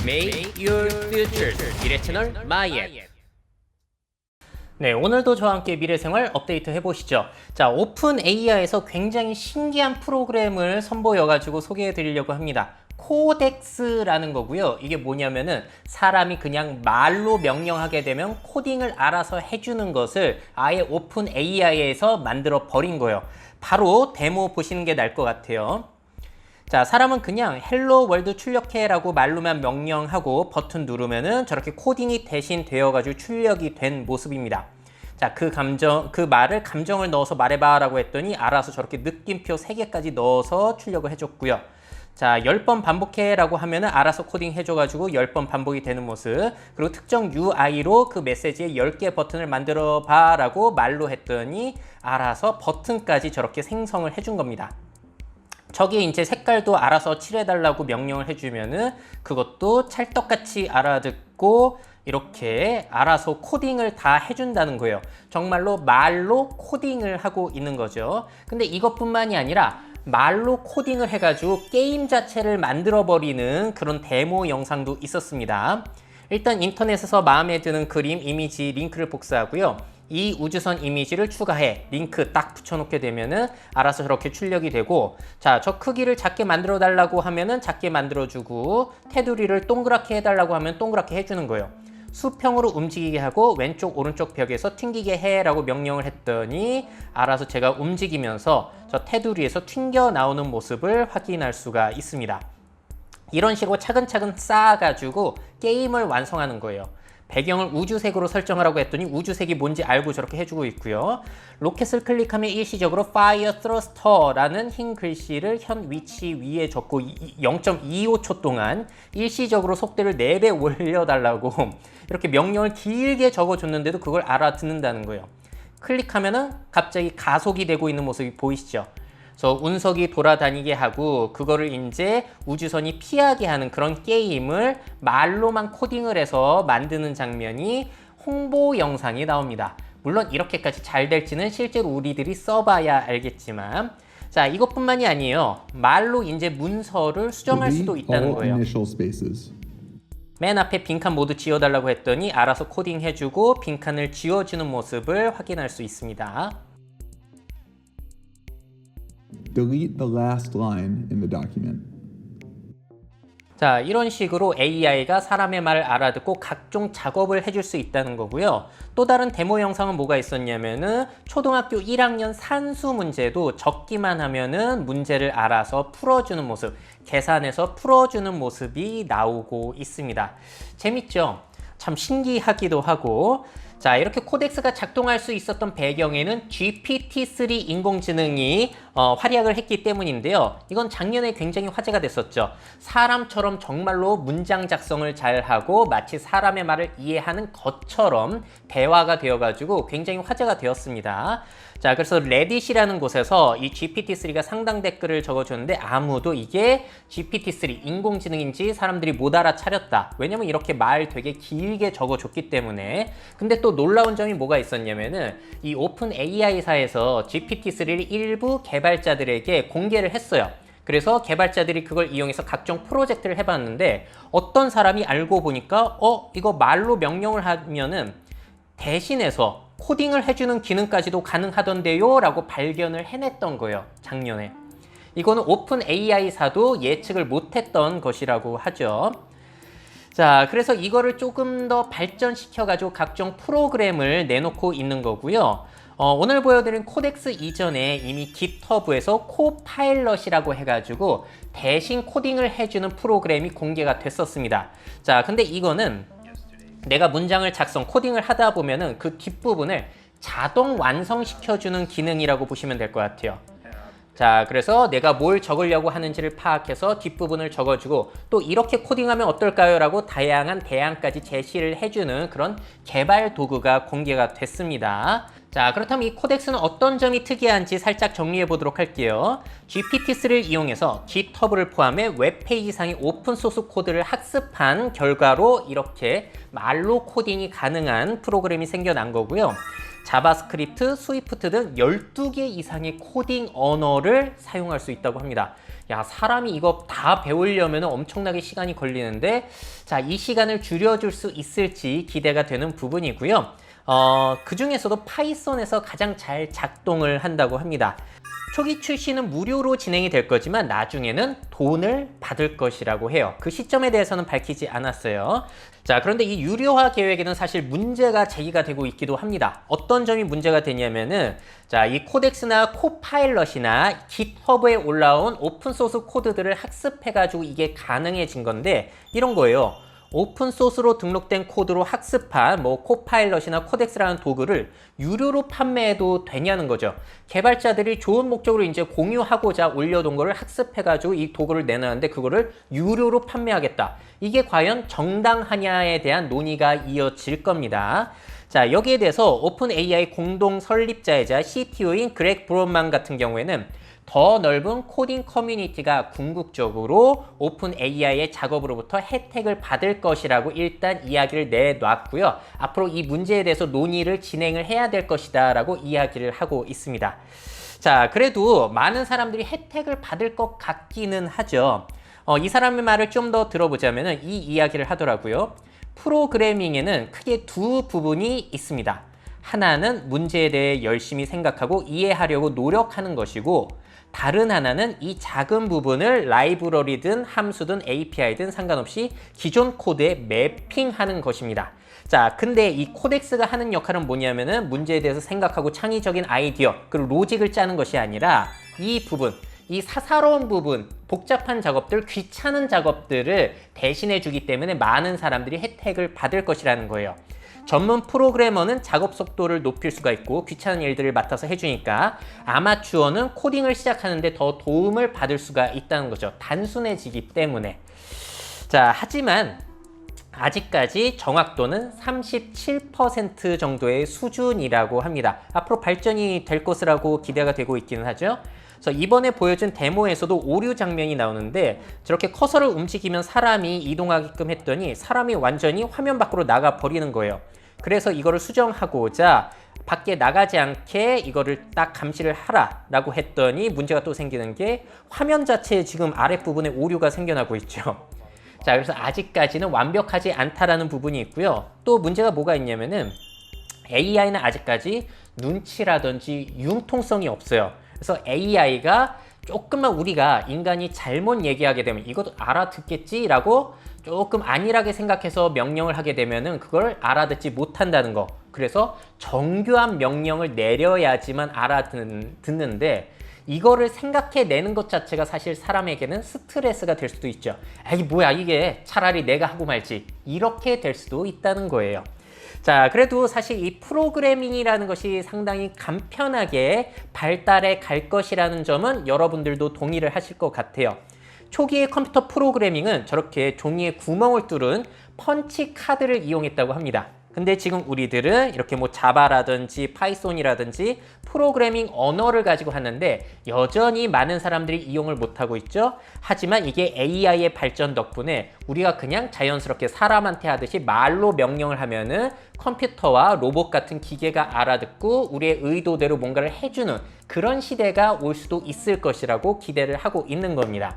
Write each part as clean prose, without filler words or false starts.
Make your future 미래 채널 마이앱. 네, 오늘도 저와 함께 미래생활 업데이트 해보시죠. 자, 오픈 AI에서 굉장히 신기한 프로그램을 선보여가지고 소개해 드리려고 합니다. 코덱스라는 거고요. 이게 뭐냐면은 사람이 그냥 말로 명령하게 되면 코딩을 알아서 해주는 것을 아예 오픈 AI에서 만들어 버린 거예요. 바로 데모 보시는 게 나을 것 같아요. 자, 사람은 그냥 헬로 월드 출력해 라고 말로만 명령하고 버튼 누르면은 저렇게 코딩이 대신 되어가지고 출력이 된 모습입니다. 자, 그 말을 감정을 넣어서 말해봐 라고 했더니 알아서 저렇게 느낌표 3개까지 넣어서 출력을 해줬고요. 자, 10번 반복해 라고 하면은 알아서 코딩 해줘가지고 10번 반복이 되는 모습. 그리고 특정 UI로 그 메시지에 10개 버튼을 만들어 봐 라고 말로 했더니 알아서 버튼까지 저렇게 생성을 해준 겁니다. 저기 이제 색깔도 알아서 칠해달라고 명령을 해주면은 그것도 찰떡같이 알아듣고 이렇게 알아서 코딩을 다 해준다는 거예요. 정말로 말로 코딩을 하고 있는 거죠. 근데 이것뿐만이 아니라 말로 코딩을 해가지고 게임 자체를 만들어버리는 그런 데모 영상도 있었습니다. 일단 인터넷에서 마음에 드는 그림, 이미지, 링크를 복사하고요. 이 우주선 이미지를 추가해 링크 딱 붙여놓게 되면은 알아서 저렇게 출력이 되고, 자, 저 크기를 작게 만들어 달라고 하면은 작게 만들어주고, 테두리를 동그랗게 해달라고 하면 동그랗게 해주는 거예요. 수평으로 움직이게 하고 왼쪽 오른쪽 벽에서 튕기게 해 라고 명령을 했더니 알아서 제가 움직이면서 저 테두리에서 튕겨 나오는 모습을 확인할 수가 있습니다. 이런 식으로 차근차근 쌓아가지고 게임을 완성하는 거예요. 배경을 우주색으로 설정하라고 했더니 우주색이 뭔지 알고 저렇게 해주고 있고요. 로켓을 클릭하면 일시적으로 Fire Thruster라는 흰 글씨를 현 위치 위에 적고 0.25초 동안 일시적으로 속도를 4배 올려달라고 이렇게 명령을 길게 적어줬는데도 그걸 알아듣는다는 거예요. 클릭하면은 갑자기 가속이 되고 있는 모습이 보이시죠? 그래서 운석이 돌아다니게 하고 그거를 이제 우주선이 피하게 하는 그런 게임을 말로만 코딩을 해서 만드는 장면이 홍보 영상이 나옵니다. 물론 이렇게까지 잘 될지는 실제로 우리들이 써봐야 알겠지만, 자, 이것뿐만이 아니에요. 말로 이제 문서를 수정할 수도 있다는 거예요. 맨 앞에 빈칸 모두 지워달라고 했더니 알아서 코딩해주고 빈칸을 지워주는 모습을 확인할 수 있습니다. Delete the last line in the document. 자, 이런 식으로 AI가 사람의 말을 알아듣고 각종 작업을 해줄 수 있다는 거고요. 또 다른 데모 영상은 뭐가 있었냐면은 초등학교 1학년 산수 문제도 적기만 하면은 문제를 알아서 풀어주는 모습, 계산해서 풀어주는 모습이 나오고 있습니다. 재밌죠? 참 신기하기도 하고. 자, 이렇게 코덱스가 작동할 수 있었던 배경에는 GPT-3 인공지능이 활약을 했기 때문인데요. 이건 작년에 굉장히 화제가 됐었죠. 사람처럼 정말로 문장 작성을 잘하고 마치 사람의 말을 이해하는 것처럼 대화가 되어가지고 굉장히 화제가 되었습니다. 자, 그래서 레딧이라는 곳에서 이 GPT-3가 상당 댓글을 적어줬는데 아무도 이게 GPT-3 인공지능인지 사람들이 못 알아차렸다. 왜냐면 이렇게 말 되게 길게 적어줬기 때문에. 근데 또 놀라운 점이 뭐가 있었냐면은 이 오픈 AI사에서 GPT-3를 일부 개발자들에게 공개를 했어요. 그래서 개발자들이 그걸 이용해서 각종 프로젝트를 해봤는데 어떤 사람이 알고 보니까 이거 말로 명령을 하면은 대신해서 코딩을 해주는 기능까지도 가능하던데요 라고 발견을 해냈던 거예요, 작년에. 이거는 오픈 AI사도 예측을 못했던 것이라고 하죠. 자, 그래서 이거를 조금 더 발전시켜가지고 각종 프로그램을 내놓고 있는 거고요. 오늘 보여드린 코덱스 이전에 이미 깃허브에서 코파일럿이라고 해가지고 대신 코딩을 해주는 프로그램이 공개가 됐었습니다. 자, 근데 이거는 내가 문장을 코딩을 하다 보면은 그 뒷부분을 자동 완성시켜주는 기능이라고 보시면 될 것 같아요. 자, 그래서 내가 뭘 적으려고 하는지를 파악해서 뒷부분을 적어주고 또 이렇게 코딩하면 어떨까요? 라고 다양한 대안까지 제시를 해주는 그런 개발 도구가 공개가 됐습니다. 자, 그렇다면 이 코덱스는 어떤 점이 특이한지 살짝 정리해 보도록 할게요. GPT-3를 이용해서 깃허브를 포함해 웹페이지상의 오픈소스 코드를 학습한 결과로 이렇게 말로 코딩이 가능한 프로그램이 생겨난 거고요. 자바스크립트, 스위프트 등 12개 이상의 코딩 언어를 사용할 수 있다고 합니다. 야, 사람이 이거 다 배우려면 엄청나게 시간이 걸리는데, 자, 이 시간을 줄여줄 수 있을지 기대가 되는 부분이고요. 그 중에서도 파이썬에서 가장 잘 작동을 한다고 합니다. 초기 출시는 무료로 진행이 될 거지만 나중에는 돈을 받을 것이라고 해요. 그 시점에 대해서는 밝히지 않았어요. 자, 그런데 이 유료화 계획에는 사실 문제가 제기가 되고 있기도 합니다. 어떤 점이 문제가 되냐면은, 자, 이 코덱스나 코파일럿이나 깃허브에 올라온 오픈소스 코드들을 학습해가지고 이게 가능해진 건데, 이런 거예요. 오픈소스로 등록된 코드로 학습한 코파일럿이나 코덱스라는 도구를 유료로 판매해도 되냐는 거죠. 개발자들이 좋은 목적으로 이제 공유하고자 올려둔 거를 학습해가지고 이 도구를 내놨는데 그거를 유료로 판매하겠다. 이게 과연 정당하냐에 대한 논의가 이어질 겁니다. 자, 여기에 대해서 오픈 AI 공동 설립자이자 CTO인 그렉 브론만 같은 경우에는 더 넓은 코딩 커뮤니티가 궁극적으로 오픈 AI의 작업으로부터 혜택을 받을 것이라고 일단 이야기를 내놨고요. 앞으로 이 문제에 대해서 논의를 진행을 해야 될 것이다 라고 이야기를 하고 있습니다. 자, 그래도 많은 사람들이 혜택을 받을 것 같기는 하죠. 이 사람의 말을 좀 더 들어보자면 이 이야기를 하더라고요. 프로그래밍에는 크게 두 부분이 있습니다. 하나는 문제에 대해 열심히 생각하고 이해하려고 노력하는 것이고, 다른 하나는 이 작은 부분을 라이브러리든 함수든 API든 상관없이 기존 코드에 매핑하는 것입니다. 자, 근데 이 코덱스가 하는 역할은 뭐냐면은 문제에 대해서 생각하고 창의적인 아이디어 그리고 로직을 짜는 것이 아니라 이 부분, 이 사사로운 부분, 복잡한 작업들, 귀찮은 작업들을 대신해 주기 때문에 많은 사람들이 혜택을 받을 것이라는 거예요. 전문 프로그래머는 작업 속도를 높일 수가 있고 귀찮은 일들을 맡아서 해주니까 아마추어는 코딩을 시작하는데 더 도움을 받을 수가 있다는 거죠. 단순해지기 때문에. 자, 하지만 아직까지 정확도는 37% 정도의 수준이라고 합니다. 앞으로 발전이 될 것이라고 기대가 되고 있기는 하죠. 그래서 이번에 보여준 데모에서도 오류 장면이 나오는데 저렇게 커서를 움직이면 사람이 이동하게끔 했더니 사람이 완전히 화면 밖으로 나가 버리는 거예요. 그래서 이거를 수정하고자 밖에 나가지 않게 이거를 딱 감시를 하라라고 했더니 문제가 또 생기는 게 화면 자체에 지금 아랫부분에 오류가 생겨나고 있죠. 자, 그래서 아직까지는 완벽하지 않다라는 부분이 있고요. 또 문제가 뭐가 있냐면은 AI는 아직까지 눈치라든지 융통성이 없어요. 그래서 AI가 조금만 우리가 인간이 잘못 얘기하게 되면 이것도 알아듣겠지라고 조금 안일하게 생각해서 명령을 하게 되면은 그걸 알아듣지 못한다는 거. 그래서 정교한 명령을 내려야지만 알아듣는데 이거를 생각해내는 것 자체가 사실 사람에게는 스트레스가 될 수도 있죠. 아이 뭐야 이게 차라리 내가 하고 말지 이렇게 될 수도 있다는 거예요. 자, 그래도 사실 이 프로그래밍이라는 것이 상당히 간편하게 발달해 갈 것이라는 점은 여러분들도 동의를 하실 것 같아요. 초기의 컴퓨터 프로그래밍은 저렇게 종이에 구멍을 뚫은 펀치 카드를 이용했다고 합니다. 근데 지금 우리들은 이렇게 자바라든지 파이썬이라든지 프로그래밍 언어를 가지고 하는데 여전히 많은 사람들이 이용을 못하고 있죠. 하지만 이게 AI의 발전 덕분에 우리가 그냥 자연스럽게 사람한테 하듯이 말로 명령을 하면은 컴퓨터와 로봇 같은 기계가 알아듣고 우리의 의도대로 뭔가를 해주는 그런 시대가 올 수도 있을 것이라고 기대를 하고 있는 겁니다.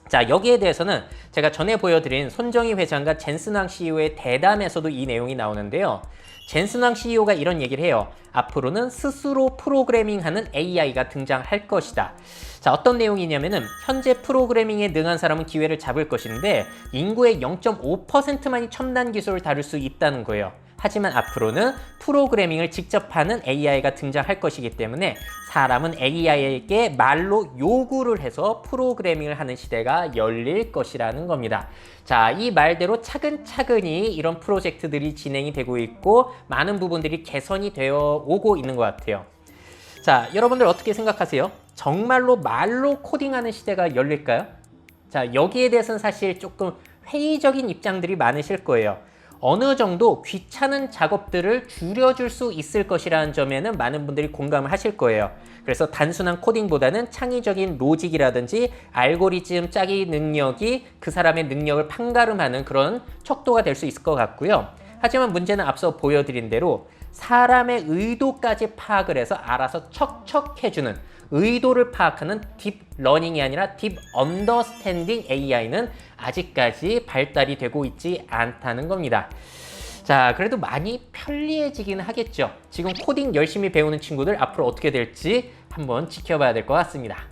자, 여기에 대해서는 제가 전에 보여드린 손정희 회장과 젠슨왕 CEO의 대담에서도 이 내용이 나오는데요. 젠슨왕 CEO가 이런 얘기를 해요. 앞으로는 스스로 프로그래밍하는 AI가 등장할 것이다. 자, 어떤 내용이냐면은 현재 프로그래밍에 능한 사람은 기회를 잡을 것인데 인구의 0.5%만이 첨단 기술을 다룰 수 있다는 거예요. 하지만 앞으로는 프로그래밍을 직접 하는 AI가 등장할 것이기 때문에 사람은 AI에게 말로 요구를 해서 프로그래밍을 하는 시대가 열릴 것이라는 겁니다. 자, 이 말대로 차근차근히 이런 프로젝트들이 진행이 되고 있고 많은 부분들이 개선이 되어 오고 있는 것 같아요. 자, 여러분들 어떻게 생각하세요? 정말로 말로 코딩하는 시대가 열릴까요? 자, 여기에 대해서는 사실 조금 회의적인 입장들이 많으실 거예요. 어느 정도 귀찮은 작업들을 줄여줄 수 있을 것이라는 점에는 많은 분들이 공감을 하실 거예요. 그래서 단순한 코딩보다는 창의적인 로직이라든지 알고리즘 짜기 능력이 그 사람의 능력을 판가름하는 그런 척도가 될 수 있을 것 같고요. 하지만 문제는 앞서 보여드린 대로 사람의 의도까지 파악을 해서 알아서 척척해주는 의도를 파악하는 딥러닝이 아니라 딥 언더스탠딩 AI는 아직까지 발달이 되고 있지 않다는 겁니다. 자, 그래도 많이 편리해지긴 하겠죠. 지금 코딩 열심히 배우는 친구들 앞으로 어떻게 될지 한번 지켜봐야 될 것 같습니다.